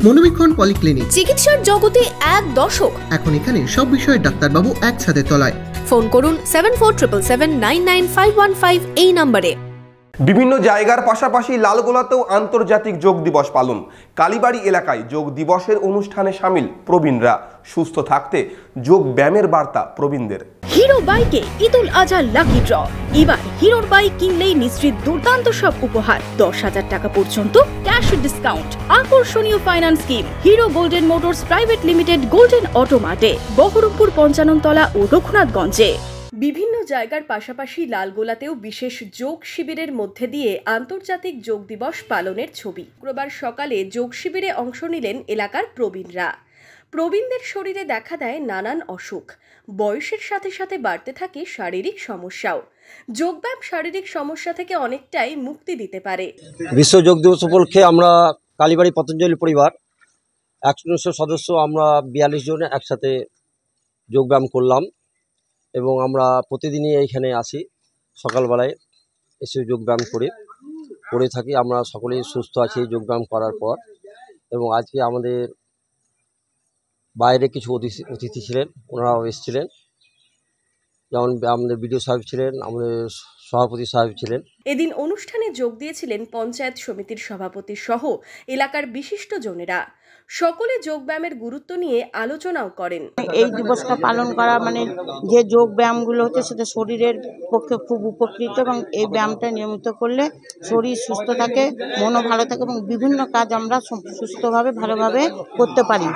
মনোবীক্ষণ polyclinic, চিকিৎসার জগতে এক দশক। এখন এখানে সব বিষয়ে ডাক্তারবাবু একসাথে তলায়। ফোন করুন 7477799515 এই নম্বরে। বিভিন্ন জায়গার পাশাপাশি লালগোলাতেও আন্তর্জাতিক যোগ দিবস পালন। কালীবাড়ি এলাকায় যোগ দিবসের অনুষ্ঠানে সামিল প্রবীণরা। সুস্থ থাকতে যোগ ব্যায়ামের বার্তা প্রবীণদের। হিরো বাইকে ঈদুল আজহা লাকি ড্র। এবার হিরোর বাইক কিনলেই নিশ্চিত দুর্দান্ত সব উপহার, 10,000 টাকা পর্যন্ত ক্যাশ ডিসকাউন্ট, আকর্ষণীয় finance scheme. Hero Golden Motors private limited, Golden অটোমার্টে, বহরমপুর 55 তলা ও রঘুনাথগঞ্জে। বিভিন্ন জায়গার পাশাপাশি লালগোলাতেও বিশেষ যোগ শিবিরের মধ্যে দিয়ে আন্তর্জাতিক যোগ দিবস পালনের ছবি। শুক্রবার সকালে যোগ শিবিরে অংশ নিলেন এলাকার প্রবীণরা। প্রবীণদের শরীরে দেখা দেয় নানান অসুখ, বয়সের সাথে সাথে বাড়তে থাকে শারীরিক সমস্যাও। যোগব্যায়াম শারীরিক সমস্যা থেকে অনেকটাই মুক্তি দিতে পারে। বিশ্ব যোগ দিবস উপলক্ষে আমরা কালীবাড়ি পতঞ্জলি পরিবার 100 সদস্য, আমরা 42 জন একসাথে যোগব্যায়াম করলাম এবং আমরা প্রতিদিনই এইখানে আসি, সকালবেলায় এসে যোগব্যায়াম করে থাকি। আমরা সকলেই সুস্থ আছি যোগব্যায়াম করার পর। এবং আজকে আমাদের বাইরে কিছু অতিথি ছিলেন, ওনারাও এসেছিলেন, যেমন আমাদের বিডিও সাহেব ছিলেন, আমাদের সভাপতি সাহেব ছিলেন। এদিন অনুষ্ঠানে যোগ দিয়েছিলেন পঞ্চায়েত সমিতির সভাপতি সহ এলাকার বিশিষ্ট জনেরা। সকলে যোগব্যায়ামের গুরুত্ব নিয়ে আলোচনাও করেন। এই দিবসটা পালন করা মানে যে যোগ ব্যায়ামগুলো হচ্ছে সেটা শরীরের পক্ষে খুব উপকৃত এবং এই ব্যায়ামটা নিয়মিত করলে শরীর সুস্থ থাকে, মনও ভালো থাকে এবং বিভিন্ন কাজ আমরা সুস্থভাবে ভালোভাবে করতে পারি।